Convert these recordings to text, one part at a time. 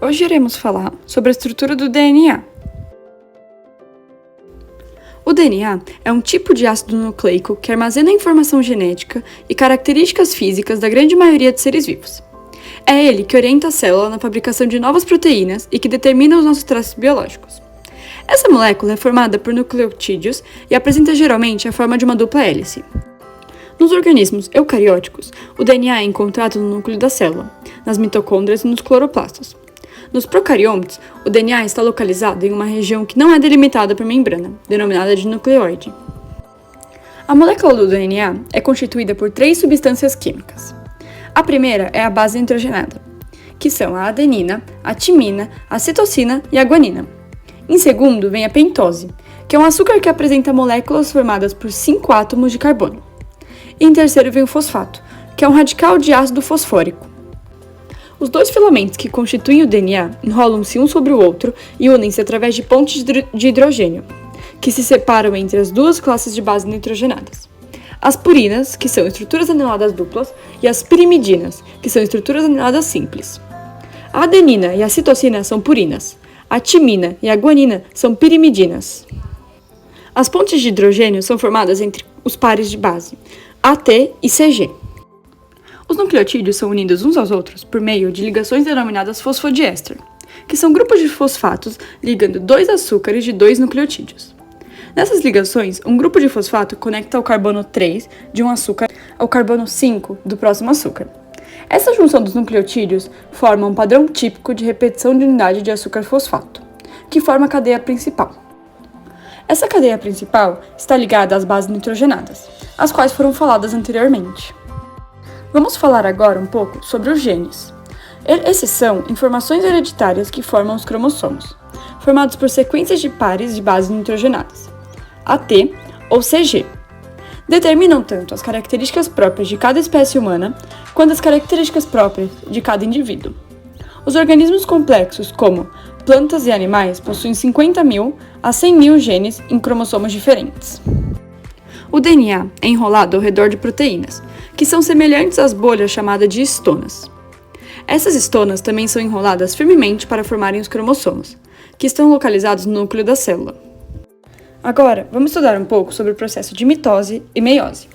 Hoje iremos falar sobre a estrutura do DNA. O DNA é um tipo de ácido nucleico que armazena a informação genética e características físicas da grande maioria de seres vivos. É ele que orienta a célula na fabricação de novas proteínas e que determina os nossos traços biológicos. Essa molécula é formada por nucleotídeos e apresenta geralmente a forma de uma dupla hélice. Nos organismos eucarióticos, o DNA é encontrado no núcleo da célula, nas mitocôndrias e nos cloroplastos. Nos procariontes, o DNA está localizado em uma região que não é delimitada por membrana, denominada de nucleoide. A molécula do DNA é constituída por 3 substâncias químicas. A primeira é a base nitrogenada, que são a adenina, a timina, a citosina e a guanina. Em segundo, vem a pentose, que é um açúcar que apresenta moléculas formadas por 5 átomos de carbono. E em terceiro vem o fosfato, que é um radical de ácido fosfórico. Os 2 filamentos que constituem o DNA enrolam-se um sobre o outro e unem-se através de pontes de hidrogênio, que se separam entre as 2 classes de bases nitrogenadas. As purinas, que são estruturas aniladas duplas, e as pirimidinas, que são estruturas aniladas simples. A adenina e a citosina são purinas. A timina e a guanina são pirimidinas. As pontes de hidrogênio são formadas entre os pares de base, AT e CG. Os nucleotídeos são unidos uns aos outros por meio de ligações denominadas fosfodiéster, que são grupos de fosfatos ligando 2 açúcares de 2 nucleotídeos. Nessas ligações, um grupo de fosfato conecta o carbono 3 de um açúcar ao carbono 5 do próximo açúcar. Essa junção dos nucleotídeos forma um padrão típico de repetição de unidade de açúcar-fosfato, que forma a cadeia principal. Essa cadeia principal está ligada às bases nitrogenadas, as quais foram faladas anteriormente. Vamos falar agora um pouco sobre os genes. Esses são informações hereditárias que formam os cromossomos, formados por sequências de pares de bases nitrogenadas, AT ou CG. Determinam tanto as características próprias de cada espécie humana, quanto as características próprias de cada indivíduo. Os organismos complexos, como plantas e animais, possuem 50.000 a 100.000 genes em cromossomos diferentes. O DNA é enrolado ao redor de proteínas, que são semelhantes às bolhas chamadas de estonas. Essas estonas também são enroladas firmemente para formarem os cromossomos, que estão localizados no núcleo da célula. Agora, vamos estudar um pouco sobre o processo de mitose e meiose.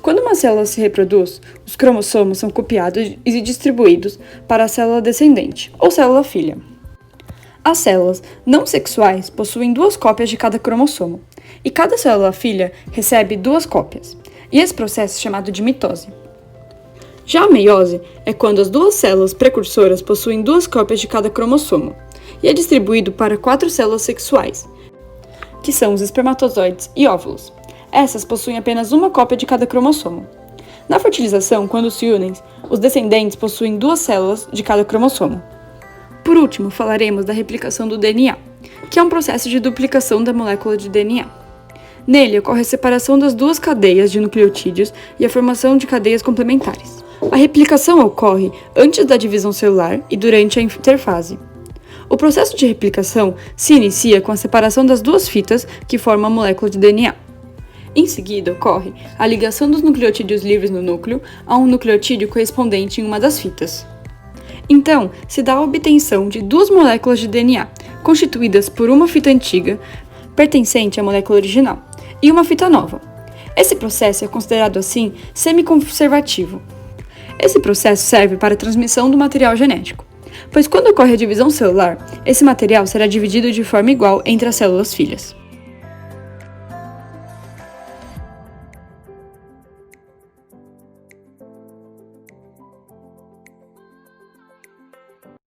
Quando uma célula se reproduz, os cromossomos são copiados e distribuídos para a célula descendente, ou célula filha. As células não sexuais possuem 2 cópias de cada cromossomo, e cada célula filha recebe 2 cópias, e esse processo é chamado de mitose. Já a meiose é quando as 2 células precursoras possuem 2 cópias de cada cromossomo, e é distribuído para 4 células sexuais, que são os espermatozoides e óvulos. Essas possuem apenas 1 cópia de cada cromossomo. Na fertilização, quando se unem, os descendentes possuem 2 células de cada cromossomo. Por último, falaremos da replicação do DNA, que é um processo de duplicação da molécula de DNA. Nele ocorre a separação das 2 cadeias de nucleotídeos e a formação de cadeias complementares. A replicação ocorre antes da divisão celular e durante a interfase. O processo de replicação se inicia com a separação das 2 fitas que formam a molécula de DNA. Em seguida, ocorre a ligação dos nucleotídeos livres no núcleo a um nucleotídeo correspondente em uma das fitas. Então, se dá a obtenção de 2 moléculas de DNA, constituídas por uma fita antiga, pertencente à molécula original, e uma fita nova. Esse processo é considerado assim semiconservativo. Esse processo serve para a transmissão do material genético, pois quando ocorre a divisão celular, esse material será dividido de forma igual entre as células filhas.